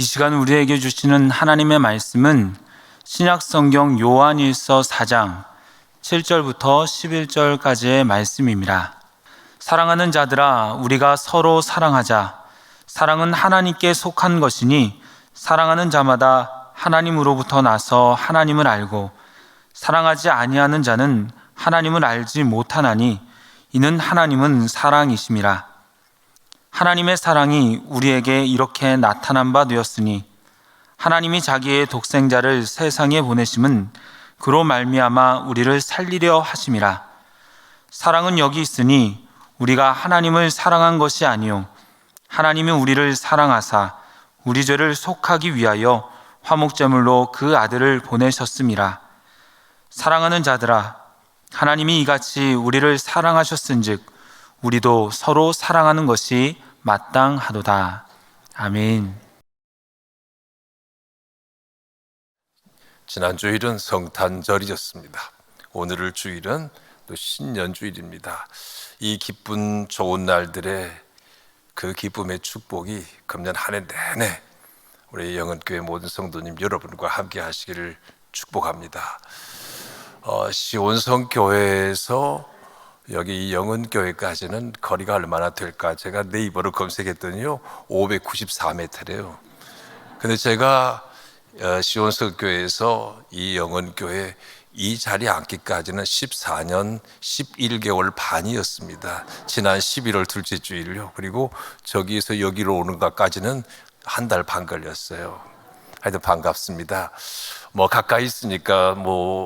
이 시간 우리에게 주시는 하나님의 말씀은 신약성경 요한일서 4장 7절부터 11절까지의 말씀입니다. 사랑하는 자들아, 우리가 서로 사랑하자. 사랑은 하나님께 속한 것이니 사랑하는 자마다 하나님으로부터 나서 하나님을 알고 사랑하지 아니하는 자는 하나님을 알지 못하나니 이는 하나님은 사랑이심이라. 하나님의 사랑이 우리에게 이렇게 나타난 바 되었으니 하나님이 자기의 독생자를 세상에 보내심은 그로 말미암아 우리를 살리려 하심이라. 사랑은 여기 있으니 우리가 하나님을 사랑한 것이 아니요 하나님이 우리를 사랑하사 우리 죄를 속하기 위하여 화목제물로 그 아들을 보내셨음이라. 사랑하는 자들아, 하나님이 이같이 우리를 사랑하셨은즉 우리도 서로 사랑하는 것이 마땅하도다. 아멘. 지난 주일은 성탄절이었습니다. 오늘 주일은 또 신년주일입니다. 이 기쁜 좋은 날들의 그 기쁨의 축복이 금년 한 해 내내 우리 영은교회 모든 성도님 여러분과 함께 하시기를 축복합니다. 시온성교회에서 여기 영은교회까지는 거리가 얼마나 될까? 제가 네이버를 검색했더니요 594m래요. 근데 제가 시온성교회에서 이 영은교회 이 자리에 앉기까지는 14년 11개월 반이었습니다. 지난 11월 둘째 주일요. 그리고 저기에서 여기로 오는 것까지는 한 달 반 걸렸어요. 하여튼 반갑습니다. 가까이 있으니까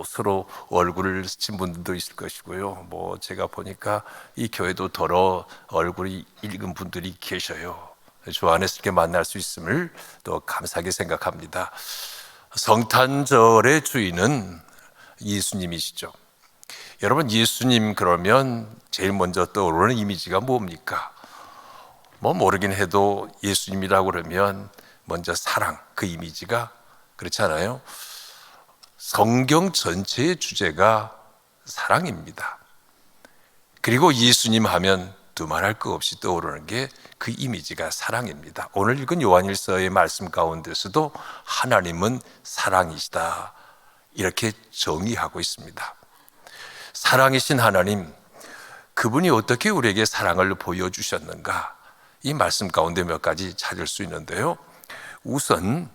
서로 얼굴을 스친 분들도 있을 것이고요. 제가 보니까 이 교회도 더러 얼굴이 읽은 분들이 계셔요. 주 안에서 이렇게 만날 수 있음을 또 감사하게 생각합니다. 성탄절의 주인은 예수님이시죠. 여러분, 예수님 그러면 제일 먼저 떠오르는 이미지가 뭡니까? 모르긴 해도 예수님이라고 그러면 먼저 사랑, 그 이미지가 그렇잖아요. 성경 전체의 주제가 사랑입니다. 그리고 예수님 하면 두말할 것 없이 떠오르는 게 그 이미지가 사랑입니다. 오늘 읽은 요한일서의 말씀 가운데서도 하나님은 사랑이시다 이렇게 정의하고 있습니다. 사랑이신 하나님, 그분이 어떻게 우리에게 사랑을 보여주셨는가? 이 말씀 가운데 몇 가지 찾을 수 있는데요. 우선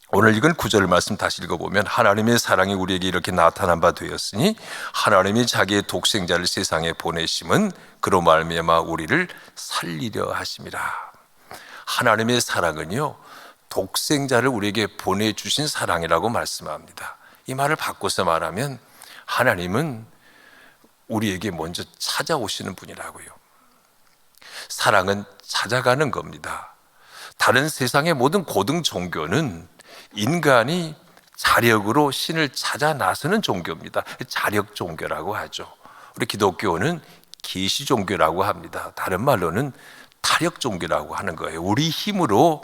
오늘 읽은 9절 말씀 다시 읽어보면 하나님의 사랑이 우리에게 이렇게 나타난 바 되었으니 하나님이 자기의 독생자를 세상에 보내심은 그로 말미암아 우리를 살리려 하심이라. 하나님의 사랑은요, 독생자를 우리에게 보내주신 사랑이라고 말씀합니다. 이 말을 바꿔서 말하면 하나님은 우리에게 먼저 찾아오시는 분이라고요. 사랑은 찾아가는 겁니다. 다른 세상의 모든 고등 종교는 인간이 자력으로 신을 찾아 나서는 종교입니다. 자력 종교라고 하죠. 우리 기독교는 계시 종교라고 합니다. 다른 말로는 타력 종교라고 하는 거예요. 우리 힘으로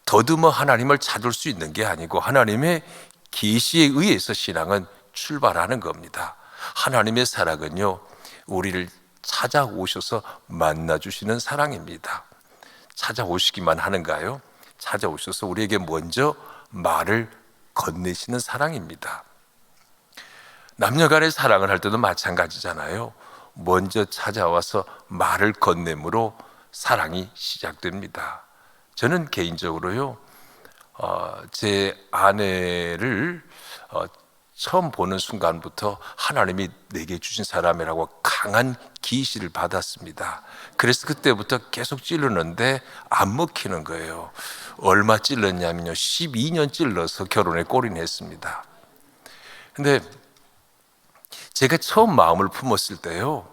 더듬어 하나님을 찾을 수 있는 게 아니고 하나님의 계시에 의해서 신앙은 출발하는 겁니다. 하나님의 사랑은요, 우리를 찾아오셔서 만나주시는 사랑입니다. 찾아오시기만 하는가요? 찾아오셔서 우리에게 먼저 말을 건네시는 사랑입니다. 남녀간의 사랑을 할 때도 마찬가지잖아요. 먼저 찾아와서 말을 건네므로 사랑이 시작됩니다. 저는 개인적으로요, 제 아내를 처음 보는 순간부터 하나님이 내게 주신 사람이라고 강한 계시를 받았습니다. 그래서 그때부터 계속 찌르는데 안 먹히는 거예요. 얼마 찔렀냐면요, 12년 찔러서 결혼에 골인했습니다. 근데 제가 처음 마음을 품었을 때요,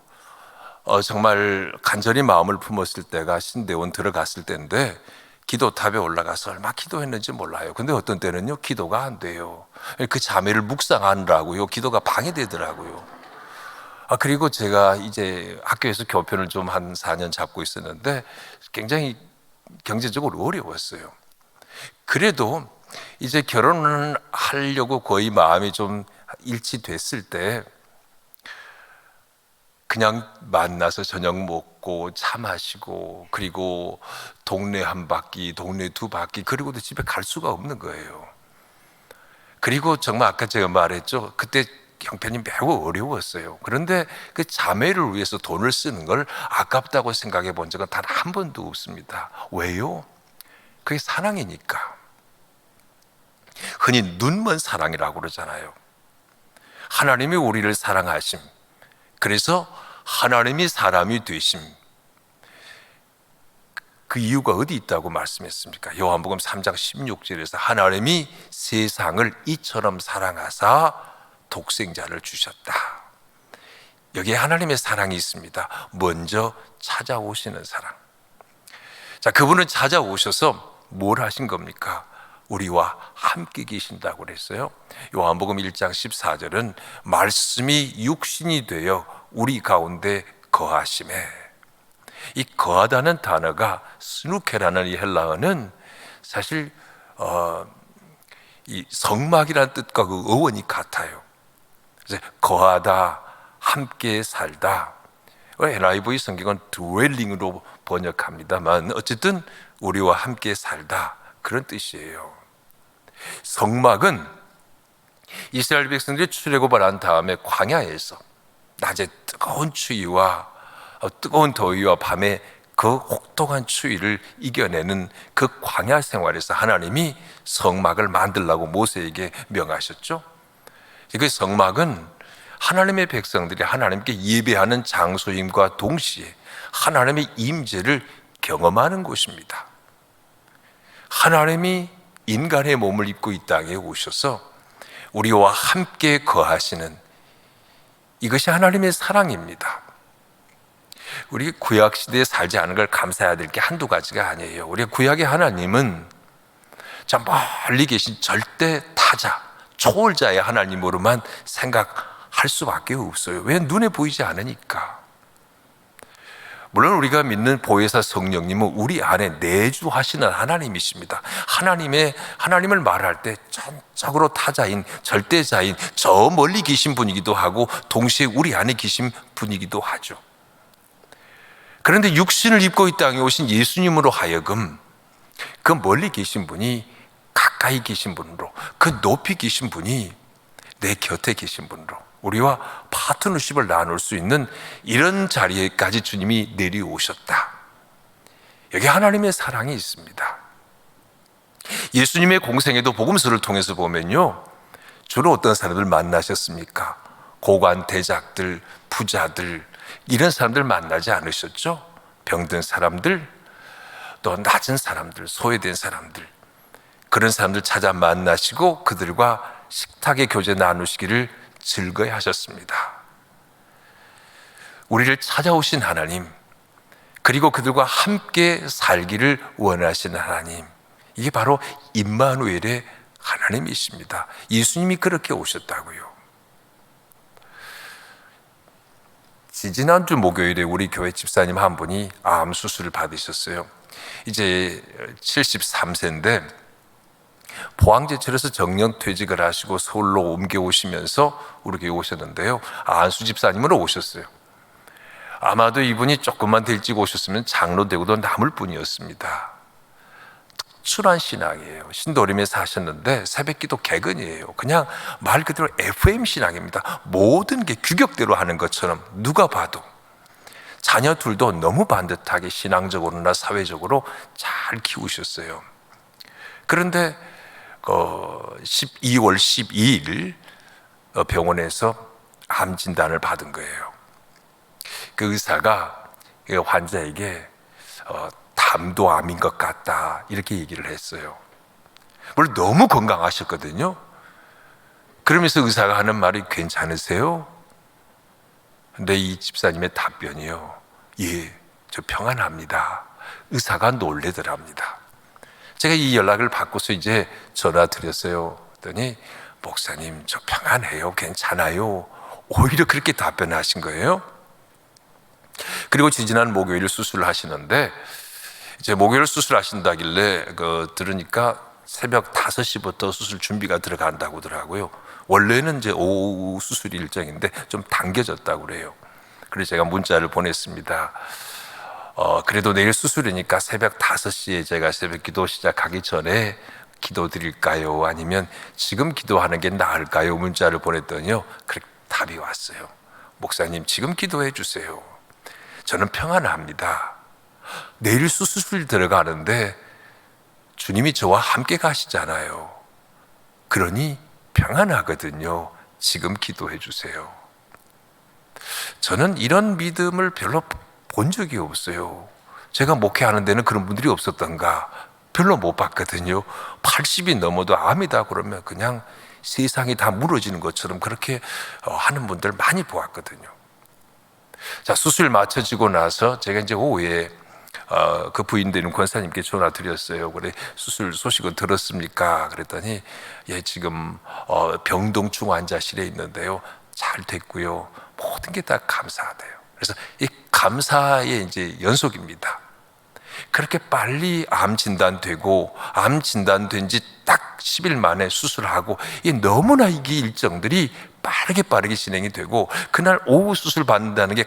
정말 간절히 마음을 품었을 때가 신대원 들어갔을 때인데 기도탑에 올라가서 얼마 기도했는지 몰라요. 근데 어떤 때는요, 기도가 안 돼요. 그 자매를 묵상하느라고요, 기도가 방해되더라고요. 그리고 제가 이제 학교에서 교편을 좀 한 4년 잡고 있었는데 굉장히 경제적으로 어려웠어요. 그래도 이제 결혼을 하려고 거의 마음이 좀 일치됐을 때 그냥 만나서 저녁 먹고 차 마시고 그리고 동네 한 바퀴, 동네 두 바퀴, 그리고도 집에 갈 수가 없는 거예요. 그리고 정말 아까 제가 말했죠. 그때 형편이 매우 어려웠어요. 그런데 그 자매를 위해서 돈을 쓰는 걸 아깝다고 생각해 본 적은 단 한 번도 없습니다. 왜요? 그게 사랑이니까. 흔히 눈먼 사랑이라고 그러잖아요. 하나님이 우리를 사랑하심, 그래서 하나님이 사람이 되심, 그 이유가 어디 있다고 말씀했습니까? 요한복음 3장 16절에서 하나님이 세상을 이처럼 사랑하사 독생자를 주셨다. 여기에 하나님의 사랑이 있습니다. 먼저 찾아오시는 사랑. 자, 그분은 찾아오셔서 뭘 하신 겁니까? 우리와 함께 계신다고 그랬어요. 요한복음 1장 14절은 말씀이 육신이 되어 우리 가운데 거하심에, 이 거하다는 단어가 스누케라는 이 헬라어는 사실 이 성막이라는 뜻과 그 어원이 같아요. 그래서 거하다, 함께 살다. NIV 성경은 dwelling으로 번역합니다만 어쨌든 우리와 함께 살다, 그런 뜻이에요. 성막은 이스라엘 백성들이 출애굽을 한 다음에 광야에서 낮에 뜨거운 추위와 뜨거운 더위와 밤에 그 혹독한 추위를 이겨내는 그 광야 생활에서 하나님이 성막을 만들라고 모세에게 명하셨죠. 그 성막은 하나님의 백성들이 하나님께 예배하는 장소임과 동시에 하나님의 임재를 경험하는 곳입니다. 하나님이 인간의 몸을 입고 이 땅에 오셔서 우리와 함께 거하시는, 이것이 하나님의 사랑입니다. 우리 구약 시대에 살지 않은 걸 감사해야 될 게 한두 가지가 아니에요. 우리 구약의 하나님은 저 멀리 계신 절대 타자, 초월자의 하나님으로만 생각할 수밖에 없어요. 왜? 눈에 보이지 않으니까. 물론 우리가 믿는 보혜사 성령님은 우리 안에 내주하시는 하나님이십니다. 하나님을 말할 때 전적으로 타자인, 절대자인, 저 멀리 계신 분이기도 하고 동시에 우리 안에 계신 분이기도 하죠. 그런데 육신을 입고 이 땅에 오신 예수님으로 하여금 그 멀리 계신 분이 가까이 계신 분으로, 그 높이 계신 분이 내 곁에 계신 분으로 우리와 파트너십을 나눌 수 있는 이런 자리에까지 주님이 내려오셨다. 여기 하나님의 사랑이 있습니다. 예수님의 공생에도 복음서를 통해서 보면요, 주로 어떤 사람들 만나셨습니까? 고관 대작들, 부자들, 이런 사람들 만나지 않으셨죠? 병든 사람들, 또 낮은 사람들, 소외된 사람들, 그런 사람들 찾아 만나시고 그들과 식탁의 교제 나누시기를 즐거이 하셨습니다. 우리를 찾아오신 하나님, 그리고 그들과 함께 살기를 원하시는 하나님, 이게 바로 임마누엘의 하나님이십니다. 예수님이 그렇게 오셨다고요. 지난주 목요일에 우리 교회 집사님 한 분이 암 수술을 받으셨어요. 이제 73세인데 포항제철에서 정년 퇴직을 하시고 서울로 옮겨오시면서 우리 교회 오셨는데요, 안수 집사님으로 오셨어요. 아마도 이분이 조금만 더 일찍 오셨으면 장로 되고도 남을 뿐이었습니다. 특출한 신앙이에요. 신도림에 사셨는데 새벽기도 개근이에요. 그냥 말 그대로 FM 신앙입니다. 모든 게 규격대로 하는 것처럼 누가 봐도. 자녀 둘도 너무 반듯하게 신앙적으로나 사회적으로 잘 키우셨어요. 그런데 12월 12일 병원에서 암 진단을 받은 거예요. 그 의사가 환자에게 담도암인 것 같다, 이렇게 얘기를 했어요. 물론 너무 건강하셨거든요. 그러면서 의사가 하는 말이 괜찮으세요? 근데 이 집사님의 답변이요, 예, 저 평안합니다. 의사가 놀래더랍니다. 제가 이 연락을 받고서 이제 전화 드렸어요. 그랬더니 목사님, 저 평안해요, 괜찮아요, 오히려 그렇게 답변하신 거예요. 그리고 지난 목요일 수술을 하시는데, 이제 목요일 수술하신다길래 들으니까 새벽 5시부터 수술 준비가 들어간다고 하더라고요. 원래는 이제 오후 수술 일정인데 좀 당겨졌다고 그래요. 그래서 제가 문자를 보냈습니다. 그래도 내일 수술이니까 새벽 5시에 제가 새벽 기도 시작하기 전에 기도 드릴까요? 아니면 지금 기도하는 게 나을까요? 문자를 보냈더니요, 그렇게 답이 왔어요. 목사님, 지금 기도해 주세요. 저는 평안합니다. 내일 수술 들어가는데 주님이 저와 함께 가시잖아요. 그러니 평안하거든요. 지금 기도해 주세요. 저는 이런 믿음을 별로 본 적이 없어요. 제가 목회하는 데는 그런 분들이 없었던가? 별로 못 봤거든요. 80이 넘어도 암이다 그러면 그냥 세상이 다 무너지는 것처럼 그렇게 하는 분들 많이 보았거든요. 자, 수술 마쳐지고 나서 제가 이제 오후에 그 부인 되는 권사님께 전화 드렸어요. 그래, 수술 소식은 들었습니까? 그랬더니, 예, 지금 병동 중환자실에 있는데요, 잘 됐고요, 모든 게 다 감사하대요. 그래서 이 감사의 이제 연속입니다. 그렇게 빨리 암 진단되고, 암 진단된 지 딱 10일 만에 수술하고, 이 너무나 이게 일정들이 빠르게 진행이 되고, 그날 오후 수술 받는다는 게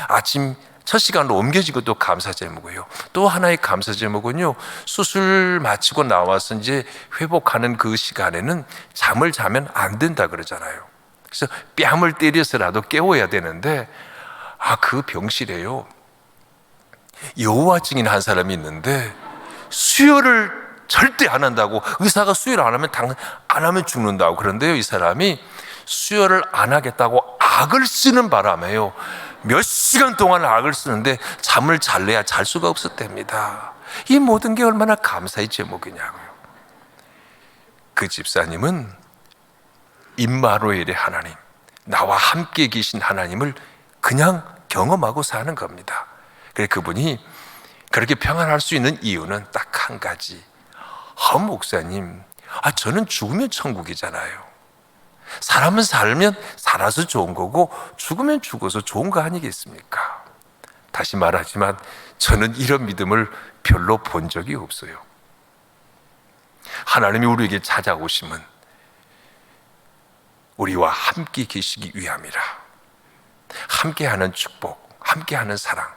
아침 첫 시간으로 옮겨진 것도 감사 제목이에요. 또 하나의 감사 제목은요, 수술 마치고 나와서 이제 회복하는 그 시간에는 잠을 자면 안 된다 그러잖아요. 그래서 뺨을 때려서라도 깨워야 되는데, 그 병실에요, 여호와 증인 한 사람이 있는데 수혈을 절대 안 한다고, 의사가 수혈을 안 하면 죽는다고. 그런데요, 이 사람이 수혈을 안 하겠다고 악을 쓰는 바람에요, 몇 시간 동안 악을 쓰는데 잠을 잘래야 잘 수가 없었답니다. 이 모든 게 얼마나 감사의 제목이냐고요. 그 집사님은 임마누엘의 하나님, 나와 함께 계신 하나님을 그냥 경험하고 사는 겁니다. 그래서 그분이 그렇게 평안할 수 있는 이유는 딱 한 가지. 목사님, 저는 죽으면 천국이잖아요. 사람은 살면 살아서 좋은 거고 죽으면 죽어서 좋은 거 아니겠습니까? 다시 말하지만 저는 이런 믿음을 별로 본 적이 없어요. 하나님이 우리에게 찾아오심은 우리와 함께 계시기 위함이라. 함께하는 축복, 함께하는 사랑.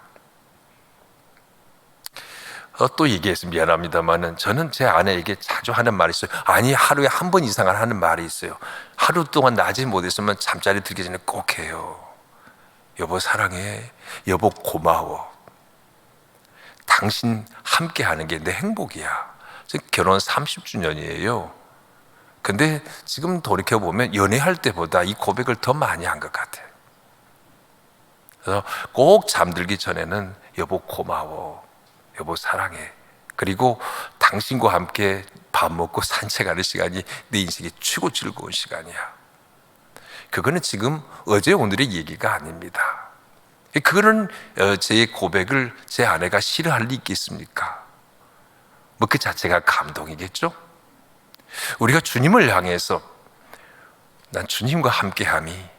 또 얘기해서 미안합니다만은 저는 제 아내에게 자주 하는 말이 있어요. 아니, 하루에 한 번 이상은 하는 말이 있어요. 하루 동안 낮에 못했으면 잠자리 들기 전에 꼭 해요. 여보 사랑해, 여보 고마워, 당신 함께 하는 게 내 행복이야. 지금 결혼 30주년이에요 근데 지금 돌이켜보면 연애할 때보다 이 고백을 더 많이 한 것 같아요. 그래서 꼭 잠들기 전에는 여보 고마워, 여보 사랑해, 그리고 당신과 함께 밥 먹고 산책하는 시간이 내 인생의 최고 즐거운 시간이야. 그거는 지금 어제 오늘의 얘기가 아닙니다. 그거는 제 고백을 제 아내가 싫어할 리 있겠습니까? 뭐 그 자체가 감동이겠죠. 우리가 주님을 향해서 난 주님과 함께함이,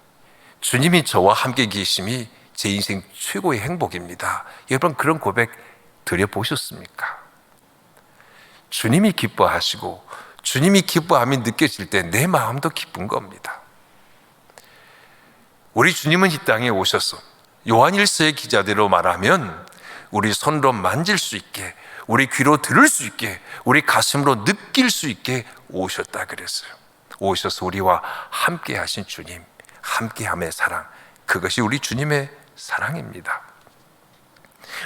주님이 저와 함께 계심이 제 인생 최고의 행복입니다. 여러분 그런 고백 드려보셨습니까? 주님이 기뻐하시고 주님이 기뻐함이 느껴질 때 내 마음도 기쁜 겁니다. 우리 주님은 이 땅에 오셔서 요한일서의 기자대로 말하면 우리 손으로 만질 수 있게, 우리 귀로 들을 수 있게, 우리 가슴으로 느낄 수 있게 오셨다 그랬어요. 오셔서 우리와 함께 하신 주님, 함께함의 사랑, 그것이 우리 주님의 사랑입니다.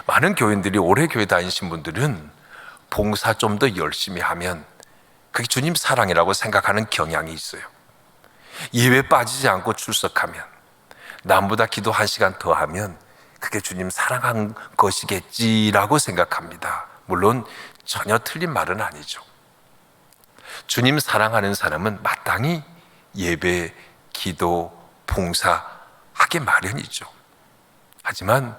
많은 교인들이 오래 교회 다니신 분들은 봉사 좀 더 열심히 하면 그게 주님 사랑이라고 생각하는 경향이 있어요. 예배 빠지지 않고 출석하면, 남보다 기도 1시간 더 하면 그게 주님 사랑한 것이겠지라고 생각합니다. 물론 전혀 틀린 말은 아니죠. 주님 사랑하는 사람은 마땅히 예배, 기도, 봉사하게 마련이죠. 하지만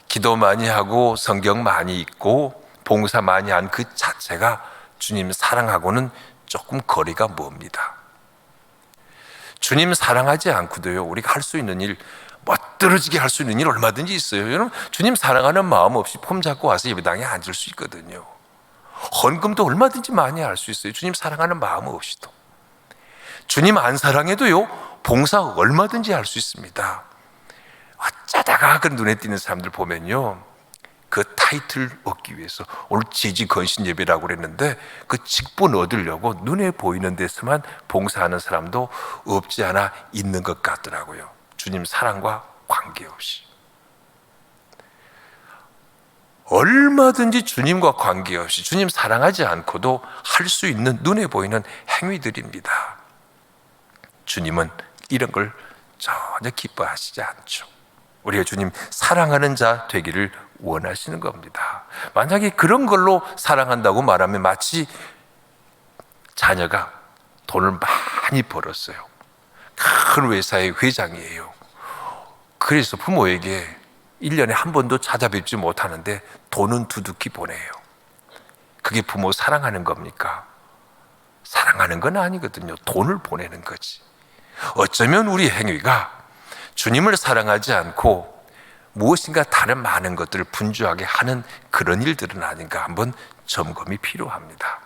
기도 많이 하고 성경 많이 읽고 봉사 많이 한 그 자체가 주님 사랑하고는 조금 거리가 멉니다. 주님 사랑하지 않고도요, 우리가 할 수 있는 일, 멋들어지게 할 수 있는 일 얼마든지 있어요. 여러분, 주님 사랑하는 마음 없이 폼 잡고 와서 예배당에 앉을 수 있거든요. 헌금도 얼마든지 많이 할 수 있어요. 주님 사랑하는 마음 없이도. 주님 안 사랑해도요, 봉사 얼마든지 할 수 있습니다. 어쩌다가 그 눈에 띄는 사람들 보면요, 그 타이틀 얻기 위해서 오늘 지지건신 예배라고 그랬는데 그 직분 얻으려고 눈에 보이는 데서만 봉사하는 사람도 없지 않아 있는 것 같더라고요. 주님 사랑과 관계없이. 얼마든지 주님과 관계없이 주님 사랑하지 않고도 할 수 있는 눈에 보이는 행위들입니다. 주님은 이런 걸 전혀 기뻐하시지 않죠. 우리가 주님 사랑하는 자 되기를 원하시는 겁니다. 만약에 그런 걸로 사랑한다고 말하면 마치 자녀가 돈을 많이 벌었어요. 큰 회사의 회장이에요. 그래서 부모에게 1년에 한 번도 찾아뵙지 못하는데 돈은 두둑히 보내요. 그게 부모 사랑하는 겁니까? 사랑하는 건 아니거든요. 돈을 보내는 거지. 어쩌면 우리 행위가 주님을 사랑하지 않고 무엇인가 다른 많은 것들을 분주하게 하는 그런 일들은 아닌가 한번 점검이 필요합니다.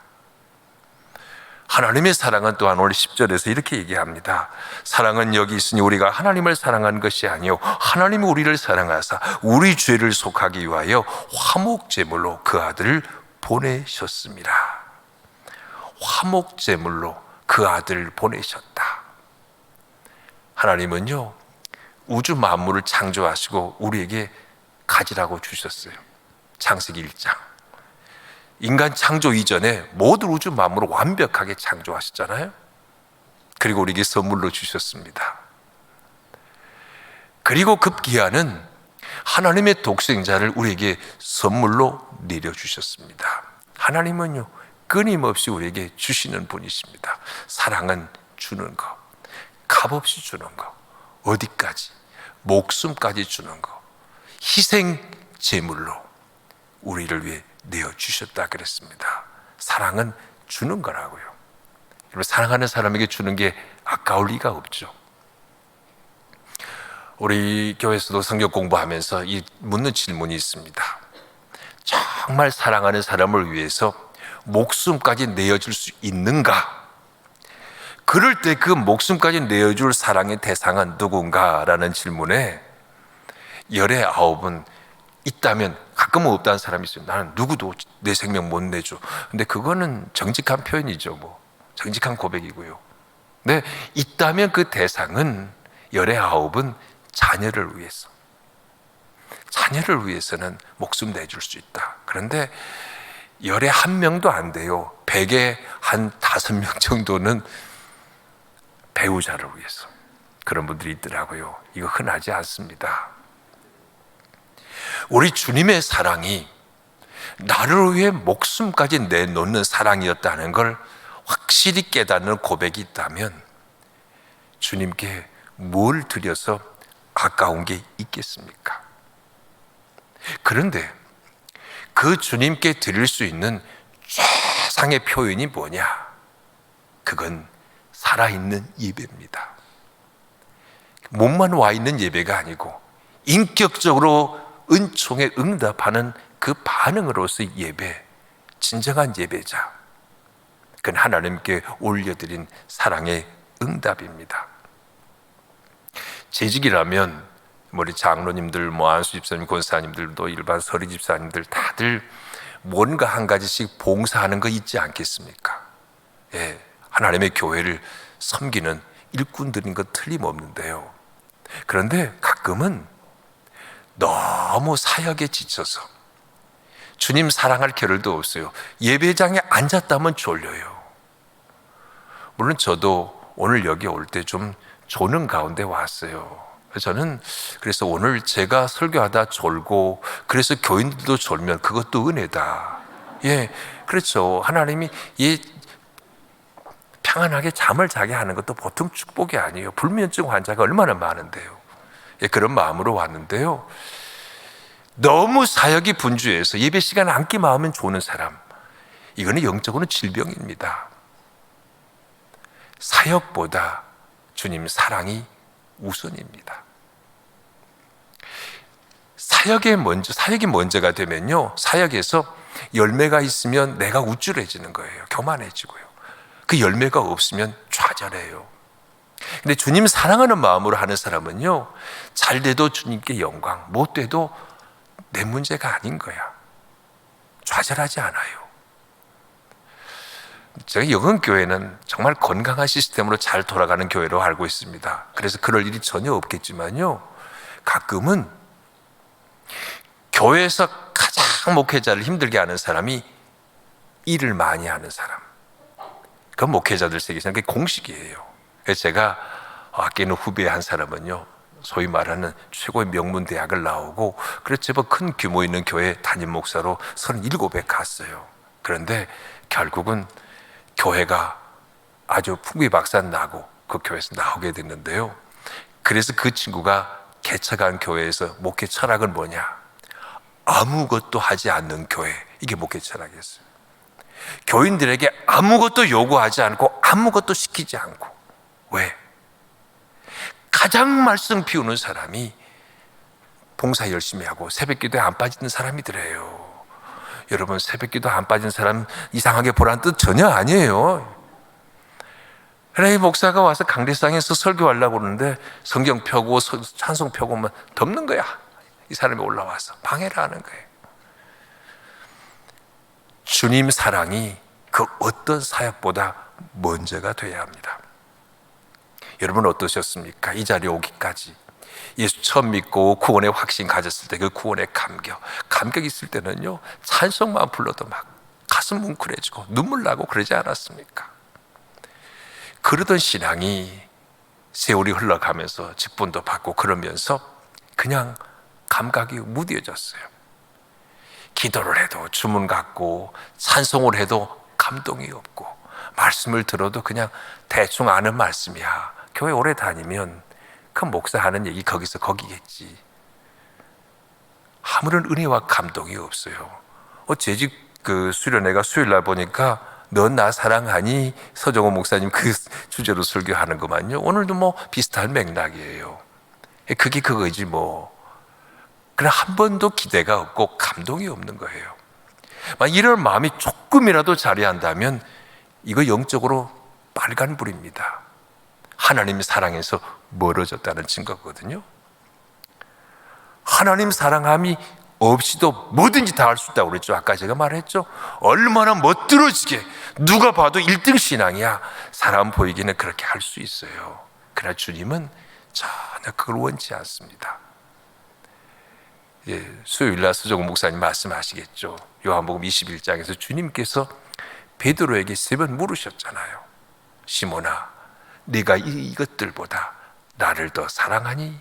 하나님의 사랑은 또한 오늘 10절에서 이렇게 얘기합니다. 사랑은 여기 있으니 우리가 하나님을 사랑한 것이 아니요 하나님이 우리를 사랑하사 우리 죄를 속하기 위하여 화목제물로 그 아들을 보내셨습니다. 화목제물로 그 아들을 보내셨다. 하나님은요, 우주 만물을 창조하시고 우리에게 가지라고 주셨어요. 창세기 1장. 인간 창조 이전에 모든 우주 만물을 완벽하게 창조하셨잖아요. 그리고 우리에게 선물로 주셨습니다. 그리고 급기야는 하나님의 독생자를 우리에게 선물로 내려주셨습니다. 하나님은요, 끊임없이 우리에게 주시는 분이십니다. 사랑은 주는 것, 값없이 주는 것, 어디까지? 목숨까지 주는 것, 희생 제물로 우리를 위해 내어주셨다 그랬습니다. 사랑은 주는 거라고요. 여러분, 사랑하는 사람에게 주는 게 아까울 리가 없죠. 우리 교회에서도 성경 공부하면서 이 묻는 질문이 있습니다. 정말 사랑하는 사람을 위해서 목숨까지 내어줄 수 있는가? 그럴 때 그 목숨까지 내어줄 사랑의 대상은 누군가라는 질문에 열의 9은 있다면 가끔은 없다는 사람이 있어요. 나는 누구도 내 생명 못 내줘. 근데 그거는 정직한 표현이죠. 정직한 고백이고요. 근데 있다면 그 대상은 열의 9은 자녀를 위해서. 자녀를 위해서는 목숨 내줄 수 있다. 그런데 열의 1명도 안 돼요. 100에 한 5명 정도는 배우자를 위해서. 그런 분들이 있더라고요. 이거 흔하지 않습니다. 우리 주님의 사랑이 나를 위해 목숨까지 내놓는 사랑이었다는 걸 확실히 깨닫는 고백이 있다면 주님께 뭘 드려서 아까운 게 있겠습니까? 그런데 그 주님께 드릴 수 있는 최상의 표현이 뭐냐? 그건 살아있는 예배입니다. 몸만 와 있는 예배가 아니고 인격적으로 은총에 응답하는 그 반응으로서의 예배, 진정한 예배자. 그건 하나님께 올려드린 사랑의 응답입니다. 재직이라면 우리 장로님들, 안수 집사님, 권사님들도 일반 서리 집사님들 다들 뭔가 한 가지씩 봉사하는 거 있지 않겠습니까? 예, 하나님의 교회를 섬기는 일꾼들인 것 틀림없는데요. 그런데 가끔은 너무 사역에 지쳐서 주님 사랑할 겨를도 없어요. 예배장에 앉았다면 졸려요. 물론 저도 오늘 여기 올 때 좀 조는 가운데 왔어요. 저는 그래서 오늘 제가 설교하다 졸고 그래서 교인들도 졸면 그것도 은혜다. 예, 그렇죠. 하나님이 평안하게 잠을 자게 하는 것도 보통 축복이 아니에요. 불면증 환자가 얼마나 많은데요. 예, 그런 마음으로 왔는데요. 너무 사역이 분주해서 예배 시간 앉기만 하면 조는 사람, 이거는 영적으로는 질병입니다. 사역보다 주님 사랑이 우선입니다. 사역이 먼저가 되면요, 사역에서 열매가 있으면 내가 우쭐해지는 거예요. 교만해지고요. 그 열매가 없으면 좌절해요. 근데 주님 사랑하는 마음으로 하는 사람은요, 잘 돼도 주님께 영광, 못 돼도 내 문제가 아닌 거야. 좌절하지 않아요. 제가 영흥교회는 정말 건강한 시스템으로 잘 돌아가는 교회로 알고 있습니다. 그래서 그럴 일이 전혀 없겠지만요, 가끔은 교회에서 가장 목회자를 힘들게 하는 사람이 일을 많이 하는 사람, 그건 목회자들 세계에서는 그게 공식이에요. 그래서 제가 아끼는 후배 한 사람은요, 소위 말하는 최고의 명문 대학을 나오고 그래서 제법 큰 규모 있는 교회 담임 목사로 37에 갔어요. 그런데 결국은 교회가 아주 풍비박산 나고 그 교회에서 나오게 됐는데요, 그래서 그 친구가 개척한 교회에서 목회 철학은 뭐냐? 아무것도 하지 않는 교회, 이게 목회 철학이었어요. 교인들에게 아무것도 요구하지 않고 아무것도 시키지 않고. 왜? 가장 말씀 피우는 사람이 봉사 열심히 하고 새벽기도에 안 빠지는 사람이더래요. 여러분, 새벽기도 안 빠진 사람 이상하게 보라는 뜻 전혀 아니에요. 그래, 이 목사가 와서 강대상에서 설교하려고 그러는데 성경 펴고 찬송 펴고만 덮는 거야. 이 사람이 올라와서 방해를 하는 거예요. 주님 사랑이 그 어떤 사역보다 먼저가 돼야 합니다. 여러분 어떠셨습니까? 이 자리에 오기까지 예수 처음 믿고 구원의 확신 가졌을 때 그 구원의 감격 있을 때는요, 찬송만 불러도 막 가슴 뭉클해지고 눈물 나고 그러지 않았습니까? 그러던 신앙이 세월이 흘러가면서 직분도 받고 그러면서 그냥 감각이 무뎌졌어요. 기도를 해도 주문 같고 찬송을 해도 감동이 없고 말씀을 들어도 그냥 대충 아는 말씀이야. 교회 오래 다니면 그 목사 하는 얘기 거기서 거기겠지. 아무런 은혜와 감동이 없어요. 재직 수련회가 수요일 날 보니까 넌 나 사랑하니 서정호 목사님 그 주제로 설교하는 것만요. 오늘도 뭐 비슷한 맥락이에요. 그게 그거지 뭐. 그러나 한 번도 기대가 없고 감동이 없는 거예요. 이런 마음이 조금이라도 자리한다면 이거 영적으로 빨간불입니다. 하나님 사랑에서 멀어졌다는 증거거든요. 하나님 사랑함이 없이도 뭐든지 다 할 수 있다고 그랬죠. 아까 제가 말했죠. 얼마나 멋들어지게 누가 봐도 1등 신앙이야. 사람 보이기는 그렇게 할 수 있어요. 그러나 주님은 전혀 그걸 원치 않습니다. 수요일날 서정호 목사님 말씀하시겠죠. 요한복음 21장에서 주님께서 베드로에게 3번 물으셨잖아요. 시몬아, 네가 이것들보다 나를 더 사랑하니?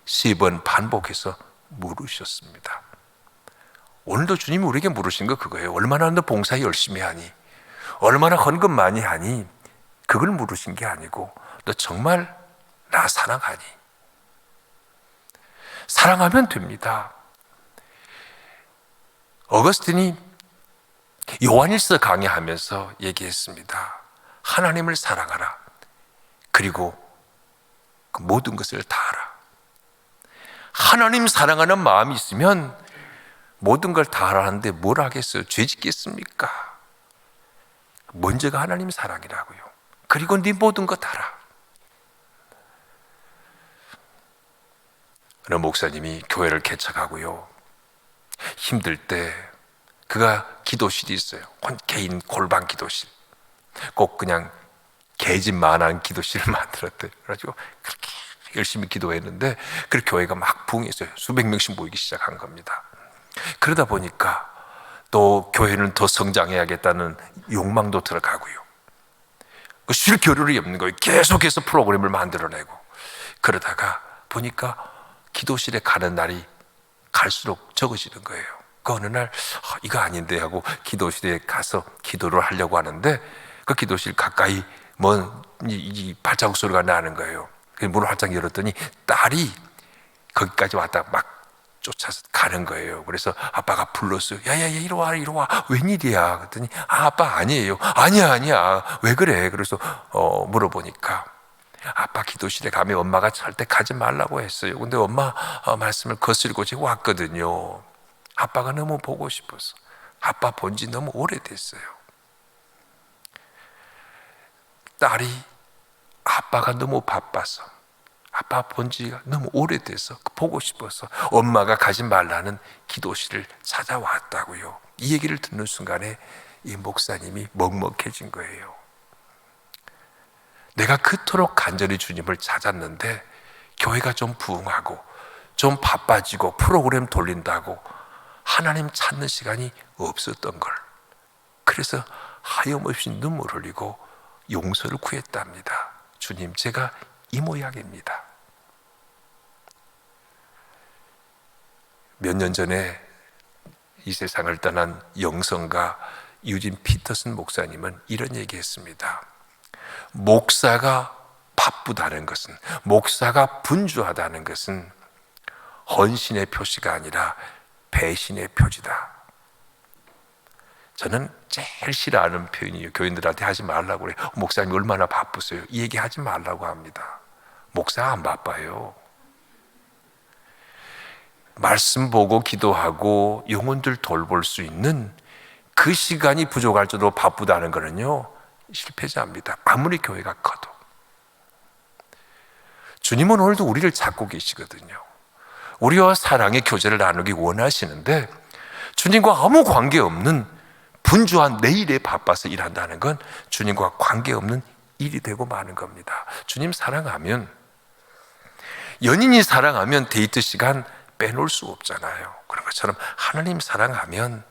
3번 반복해서 물으셨습니다. 오늘도 주님이 우리에게 물으신 거 그거예요. 얼마나 너 봉사 열심히 하니? 얼마나 헌금 많이 하니? 그걸 물으신 게 아니고 너 정말 나 사랑하니? 사랑하면 됩니다. 어거스틴이 요한일서 강의하면서 얘기했습니다. 하나님을 사랑하라. 그리고 그 모든 것을 다하라. 하나님 사랑하는 마음이 있으면 모든 걸 다 하라는데 뭘 하겠어요? 죄 짓겠습니까? 먼저가 하나님 사랑이라고요. 그리고 네 모든 것 다하라. 어느 목사님이 교회를 개척하고요, 힘들 때 그가 기도실이 있어요. 개인 골방 기도실. 꼭 그냥 개집만한 기도실을 만들었대요. 그래가지고 그렇게 열심히 기도했는데 그 교회가 막 부흥했어요. 수백 명씩 모이기 시작한 겁니다. 그러다 보니까 또 교회는 더 성장해야겠다는 욕망도 들어가고요. 쉴 겨를이 없는 거예요. 계속해서 프로그램을 만들어내고. 그러다가 보니까 기도실에 가는 날이 갈수록 적어지는 거예요. 그 어느 날 이거 아닌데 하고 기도실에 가서 기도를 하려고 하는데 그 기도실 가까이 이 발자국 소리가 나는 거예요. 문을 활짝 열었더니 딸이 거기까지 왔다 막 쫓아서 가는 거예요. 그래서 아빠가 불렀어요. 야야야, 이리 와, 이리 와. 웬일이야? 그랬더니 아빠 아니에요. 아니야. 왜 그래? 그래서 물어보니까 아빠 기도실에 가면 엄마가 절대 가지 말라고 했어요. 근데 엄마 말씀을 거스르고 지금 왔거든요. 아빠가 너무 보고 싶어서. 아빠 본 지 너무 오래됐어요. 딸이 아빠가 너무 바빠서, 아빠 본 지가 너무 오래돼서 보고 싶어서 엄마가 가지 말라는 기도실을 찾아왔다고요. 이 얘기를 듣는 순간에 이 목사님이 먹먹해진 거예요. 내가 그토록 간절히 주님을 찾았는데 교회가 좀 부흥하고 좀 바빠지고 프로그램 돌린다고 하나님 찾는 시간이 없었던 걸. 그래서 하염없이 눈물 흘리고 용서를 구했답니다. 주님, 제가 이 모양입니다. 몇 년 전에 이 세상을 떠난 영성가 유진 피터슨 목사님은 이런 얘기했습니다. 목사가 바쁘다는 것은, 목사가 분주하다는 것은 헌신의 표시가 아니라 배신의 표지다. 저는 제일 싫어하는 표현이에요. 교인들한테 하지 말라고 그래요. 목사님 얼마나 바쁘세요? 이 얘기 하지 말라고 합니다. 목사 안 바빠요. 말씀 보고 기도하고 영혼들 돌볼 수 있는 그 시간이 부족할 정도로 바쁘다는 거는요, 실패자입니다. 아무리 교회가 커도. 주님은 오늘도 우리를 찾고 계시거든요. 우리와 사랑의 교제를 나누기 원하시는데 주님과 아무 관계없는 분주한 내 일에 바빠서 일한다는 건 주님과 관계없는 일이 되고 마는 겁니다. 주님 사랑하면, 연인이 사랑하면 데이트 시간 빼놓을 수 없잖아요. 그런 것처럼 하나님 사랑하면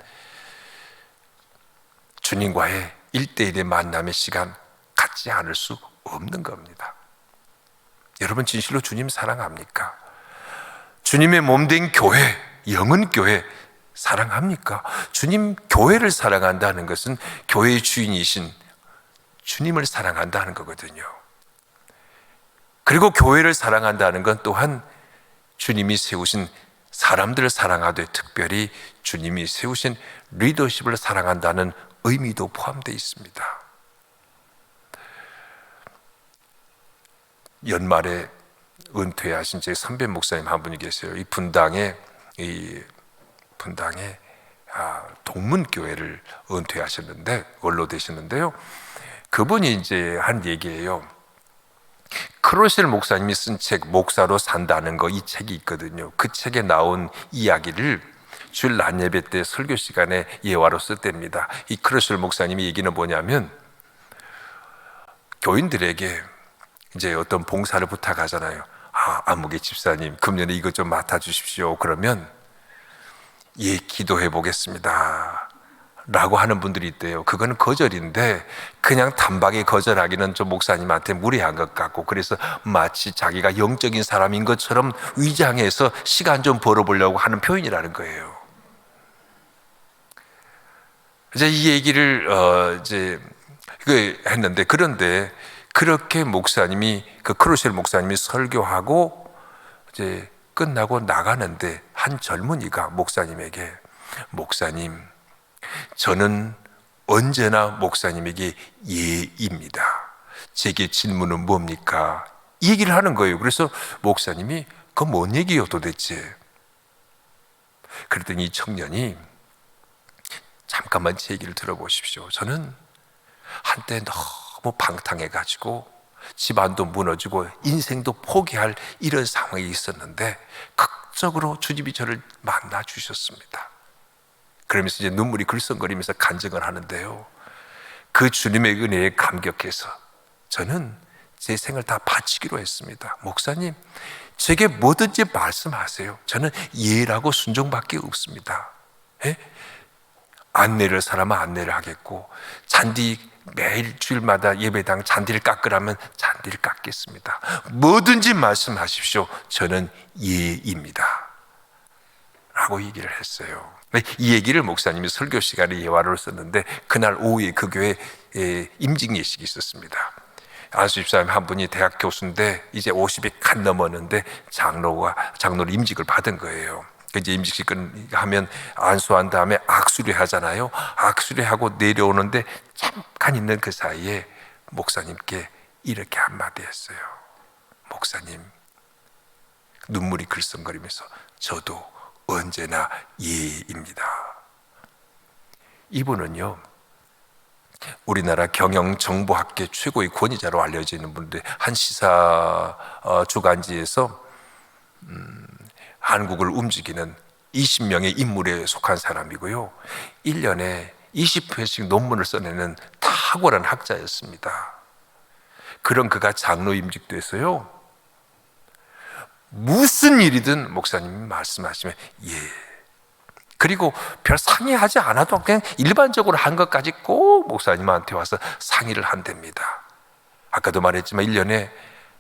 주님과의 1대1의 만남의 시간 갖지 않을 수 없는 겁니다. 여러분 진실로 주님 사랑합니까? 주님의 몸된 교회, 영은 교회 사랑합니까? 주님 교회를 사랑한다는 것은 교회의 주인이신 주님을 사랑한다는 거거든요. 그리고 교회를 사랑한다는 건 또한 주님이 세우신 사람들을 사랑하되 특별히 주님이 세우신 리더십을 사랑한다는 의미도 포함되어 있습니다. 연말에 은퇴하신 제 선배 목사님 한 분이 계세요. 이 분당에 동문교회를 은퇴하셨는데, 원로 되셨는데요. 그분이 이제 한 얘기예요. 크로셀 목사님이 쓴 책 목사로 산다는 거, 이 책이 있거든요. 그 책에 나온 이야기를 주일 낮 예배 때 설교 시간에 예화로 썼답니다. 이 크로셀 목사님이 얘기는 뭐냐면, 교인들에게 이제 어떤 봉사를 부탁하잖아요. 안무개 집사님 금년에 이것 좀 맡아주십시오. 그러면 예, 기도해 보겠습니다 라고 하는 분들이 있대요. 그거는 거절인데 그냥 단박에 거절하기는 좀 목사님한테 무례한 것 같고, 그래서 마치 자기가 영적인 사람인 것처럼 위장해서 시간 좀 벌어보려고 하는 표현이라는 거예요. 이제 이 얘기를 했는데, 그런데 그렇게 목사님이, 그 크루셀 목사님이 설교하고 이제 끝나고 나가는데 한 젊은이가 목사님에게, 목사님, 저는 언제나 목사님에게 예입니다. 제게 질문은 뭡니까? 이 얘기를 하는 거예요. 그래서 목사님이 그건 뭔 얘기요 도대체? 그랬더니 이 청년이, 잠깐만 제 얘기를 들어보십시오. 저는 한때 너무 방탕해가지고 집안도 무너지고 인생도 포기할 이런 상황이 있었는데 극적으로 주님이 저를 만나 주셨습니다. 그러면서 이제 눈물이 글썽거리면서 간증을 하는데요. 그 주님의 은혜에 감격해서 저는 제 생을 다 바치기로 했습니다. 목사님, 제게 뭐든지 말씀하세요. 저는 예라고 순종밖에 없습니다. 예? 안내를 사람은 안내를 하겠고, 잔디 매일 주일마다 예배당 잔디를 깎으라면 잔디를 깎겠습니다. 뭐든지 말씀하십시오. 저는 예입니다 라고 얘기를 했어요. 이 얘기를 목사님이 설교 시간에 예화로 썼는데, 그날 오후에 그 교회에 임직 예식이 있었습니다. 안수 집사님 한 분이 대학 교수인데 이제 50이 간 넘었는데 장로로 임직을 받은 거예요. 이제 임직식 하면 안수한 다음에 악수를 하잖아요. 악수를 하고 내려오는데 잠깐 있는 그 사이에 목사님께 이렇게 한마디 했어요. 목사님, 눈물이 글썽거리면서 저도 언제나 예입니다. 이분은요, 우리나라 경영정보학계 최고의 권위자로 알려져 있는 분인데 한 시사 주간지에서 한국을 움직이는 20명의 인물에 속한 사람이고요. 1년에 20편씩 논문을 써내는 탁월한 학자였습니다. 그런 그가 장로임직도 했어요. 무슨 일이든 목사님이 말씀하시면 그리고 별 상의하지 않아도 그냥 일반적으로 한 것까지 꼭 목사님한테 와서 상의를 한답니다. 아까도 말했지만 1년에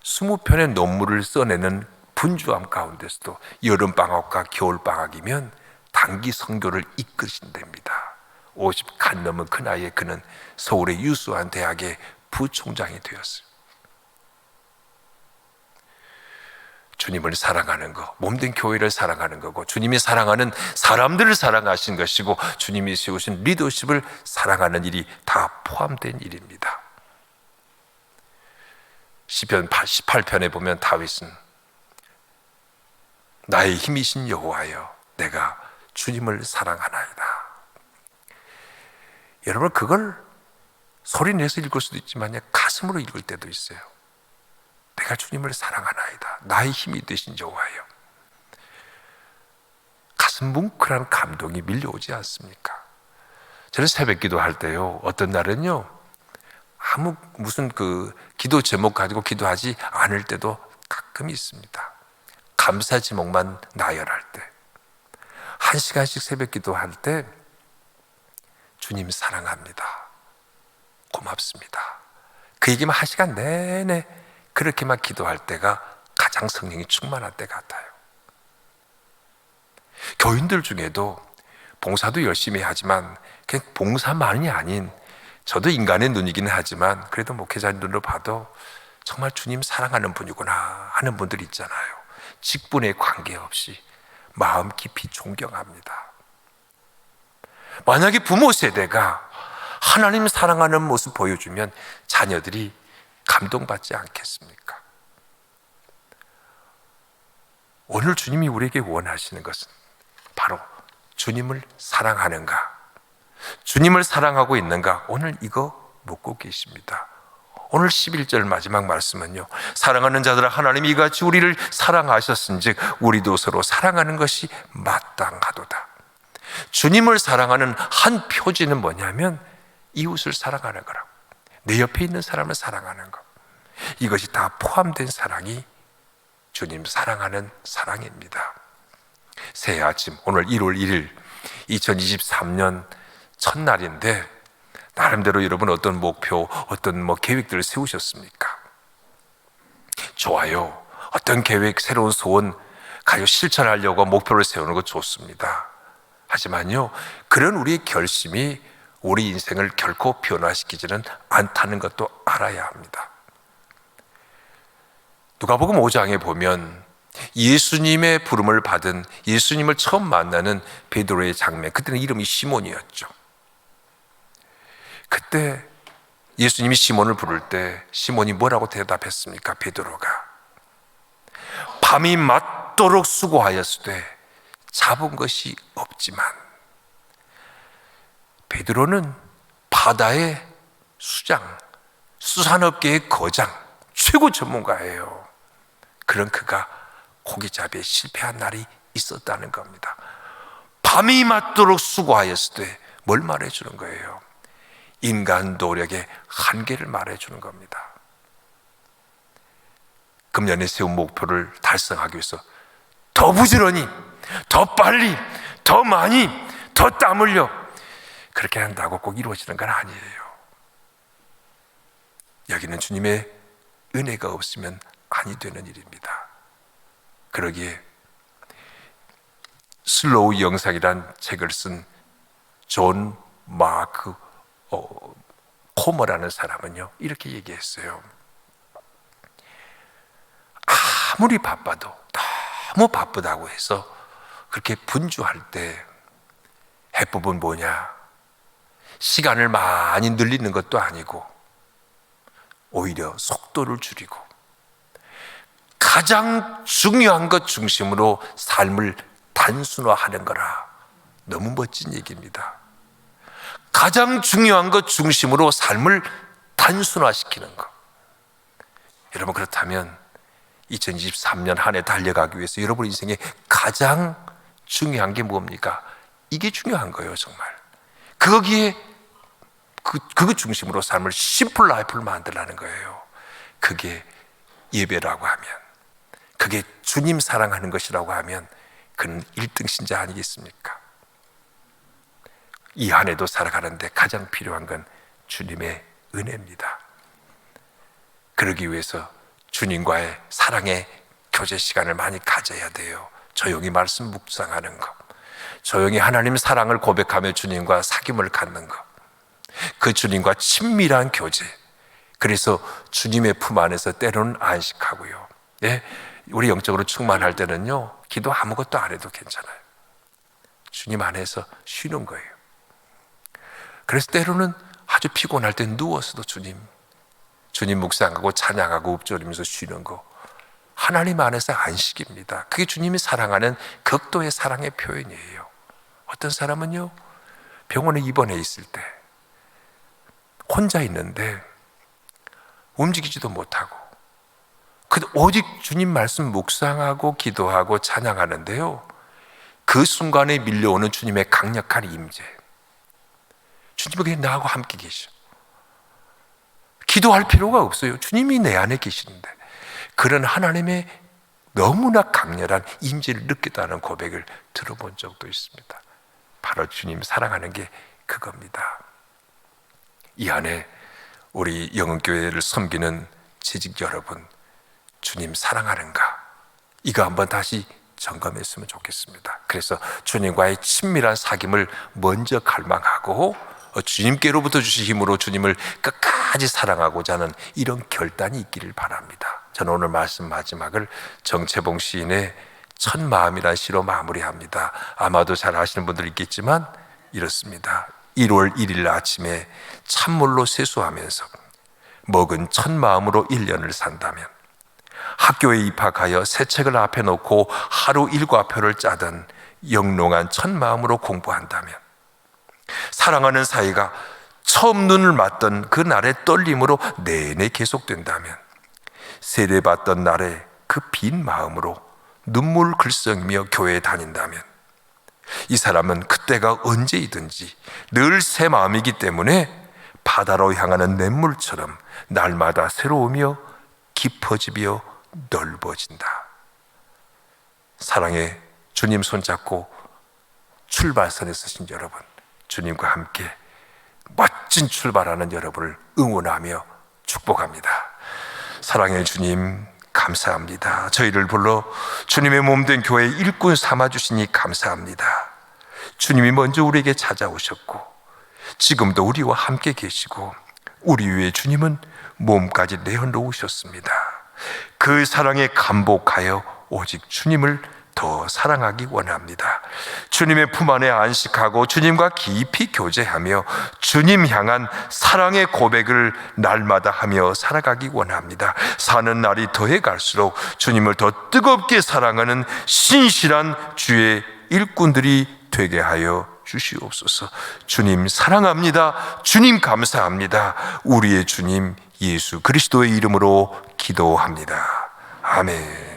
20편의 논문을 써내는 분주함 가운데서도 여름방학과 겨울방학이면 단기 선교를 이끄신답니다. 50간 넘은 그 나이에 그는 서울의 유수한 대학의 부총장이 되었어요. 주님을 사랑하는 것, 몸된 교회를 사랑하는 거고, 주님이 사랑하는 사람들을 사랑하신 것이고, 주님이 세우신 리더십을 사랑하는 일이 다 포함된 일입니다. 시편 88편에 보면 다윗은 나의 힘이신 여호와여, 내가 주님을 사랑하나이다. 여러분, 그걸 소리내서 읽을 수도 있지만 가슴으로 읽을 때도 있어요. 내가 주님을 사랑하나이다. 나의 힘이 되신 여호와여. 가슴 뭉클한 감동이 밀려오지 않습니까? 저는 새벽 기도할 때요, 어떤 날은요, 무슨 기도 제목 가지고 기도하지 않을 때도 가끔 있습니다. 감사 제목만 나열할 때, 1시간씩 새벽 기도할 때, 주님 사랑합니다. 고맙습니다. 그 얘기만 1시간 내내 그렇게만 기도할 때가 가장 성령이 충만할 때 같아요. 교인들 중에도 봉사도 열심히 하지만 그냥 봉사만이 아닌, 저도 인간의 눈이기는 하지만 그래도 목회자 눈으로 봐도 정말 주님 사랑하는 분이구나 하는 분들 있잖아요. 직분에 관계없이 마음 깊이 존경합니다. 만약에 부모 세대가 하나님 사랑하는 모습 보여주면 자녀들이 감동받지 않겠습니까? 오늘 주님이 우리에게 원하시는 것은 바로 주님을 사랑하는가, 주님을 사랑하고 있는가, 오늘 이거 묻고 계십니다. 오늘 11절 마지막 말씀은요, 사랑하는 자들아 하나님이 이같이 우리를 사랑하셨은즉 우리도 서로 사랑하는 것이 마땅하도다. 주님을 사랑하는 한 표지는 뭐냐면 이웃을 사랑하는 거라고, 내 옆에 있는 사람을 사랑하는 것, 이것이 다 포함된 사랑이 주님 사랑하는 사랑입니다. 새해 아침 오늘 1월 1일 2023년 첫날인데 나름대로 여러분 어떤 목표, 어떤 계획들을 세우셨습니까? 좋아요. 어떤 계획, 새로운 소원 가지고 실천하려고 목표를 세우는 것 좋습니다. 하지만요, 그런 우리의 결심이 우리 인생을 결코 변화시키지는 않다는 것도 알아야 합니다. 누가복음 5장에 보면 예수님의 부름을 받은, 예수님을 처음 만나는 베드로의 장면, 그때는 이름이 시몬이었죠. 그때 예수님이 시몬을 부를 때 시몬이 뭐라고 대답했습니까? 베드로가 밤이 맞도록 수고하였으되 잡은 것이 없지만, 베드로는 바다의 수장, 수산업계의 거장, 최고 전문가예요. 그런 그가 고기잡이에 실패한 날이 있었다는 겁니다. 밤이 맞도록 수고하였으되 뭘 말해주는 거예요? 인간 노력의 한계를 말해주는 겁니다. 금년에 세운 목표를 달성하기 위해서 더 부지런히, 더 빨리, 더 많이, 더 땀 흘려 그렇게 한다고 꼭 이루어지는 건 아니에요. 여기는 주님의 은혜가 없으면 아니 되는 일입니다. 그러기에 슬로우 영상이란 책을 쓴 존 마크 코머라는 사람은요, 이렇게 얘기했어요. 아무리 바빠도, 너무 바쁘다고 해서 그렇게 분주할 때 해법은 뭐냐? 시간을 많이 늘리는 것도 아니고 오히려 속도를 줄이고 가장 중요한 것 중심으로 삶을 단순화하는 거라. 너무 멋진 얘기입니다. 가장 중요한 것 중심으로 삶을 단순화시키는 것. 여러분, 그렇다면 2023년 한 해 달려가기 위해서 여러분 인생에 가장 중요한 게 뭡니까? 이게 중요한 거예요, 정말. 거기에 그거 중심으로 삶을 심플 라이프를 만들라는 거예요. 그게 예배라고 하면, 그게 주님 사랑하는 것이라고 하면 그는 1등 신자 아니겠습니까? 이 한 해도 살아가는데 가장 필요한 건 주님의 은혜입니다. 그러기 위해서 주님과의 사랑의 교제 시간을 많이 가져야 돼요. 조용히 말씀 묵상하는 것, 조용히 하나님 사랑을 고백하며 주님과 사귐을 갖는 것, 그 주님과 친밀한 교제. 그래서 주님의 품 안에서 때로는 안식하고요. 예? 우리 영적으로 충만할 때는요, 기도 아무것도 안 해도 괜찮아요. 주님 안에서 쉬는 거예요. 그래서 때로는 아주 피곤할 때 누워서도 주님 묵상하고 찬양하고 읊조리면서 쉬는 거, 하나님 안에서 안식입니다. 그게 주님이 사랑하는 극도의 사랑의 표현이에요. 어떤 사람은요, 병원에 입원해 있을 때 혼자 있는데 움직이지도 못하고 오직 주님 말씀 묵상하고 기도하고 찬양하는데요, 그 순간에 밀려오는 주님의 강력한 임재, 주님이 그냥 나하고 함께 계셔. 기도할 필요가 없어요. 주님이 내 안에 계시는데. 그런 하나님의 너무나 강렬한 임재를 느꼈다는 고백을 들어본 적도 있습니다. 바로 주님 사랑하는 게 그겁니다. 이 안에 우리 영흥교회를 섬기는 재직 여러분, 주님 사랑하는가? 이거 한번 다시 점검했으면 좋겠습니다. 그래서 주님과의 친밀한 사귐을 먼저 갈망하고 주님께로부터 주신 힘으로 주님을 끝까지 사랑하고자 하는 이런 결단이 있기를 바랍니다. 저는 오늘 말씀 마지막을 정채봉 시인의 첫 마음이라는 시로 마무리합니다. 아마도 잘 아시는 분들 있겠지만 이렇습니다. 1월 1일 아침에 찬물로 세수하면서 먹은 첫 마음으로 1년을 산다면, 학교에 입학하여 새 책을 앞에 놓고 하루 일과표를 짜던 영롱한 첫 마음으로 공부한다면, 사랑하는 사이가 처음 눈을 맞던 그 날의 떨림으로 내내 계속된다면, 세례받던 날의 그 빈 마음으로 눈물 글썽이며 교회에 다닌다면, 이 사람은 그때가 언제이든지 늘 새 마음이기 때문에 바다로 향하는 냇물처럼 날마다 새로우며 깊어지며 넓어진다. 사랑의 주님 손잡고 출발선에 서신 여러분, 주님과 함께 멋진 출발하는 여러분을 응원하며 축복합니다. 사랑의 주님, 감사합니다. 저희를 불러 주님의 몸된 교회 일꾼 삼아주시니 감사합니다. 주님이 먼저 우리에게 찾아오셨고 지금도 우리와 함께 계시고 우리 위에 주님은 몸까지 내어놓으셨습니다. 그 사랑에 감복하여 오직 주님을 더 사랑하기 원합니다. 주님의 품 안에 안식하고 주님과 깊이 교제하며 주님 향한 사랑의 고백을 날마다 하며 살아가기 원합니다. 사는 날이 더해 갈수록 주님을 더 뜨겁게 사랑하는 신실한 주의 일꾼들이 되게 하여 주시옵소서. 주님 사랑합니다. 주님 감사합니다. 우리의 주님 예수 그리스도의 이름으로 기도합니다. 아멘.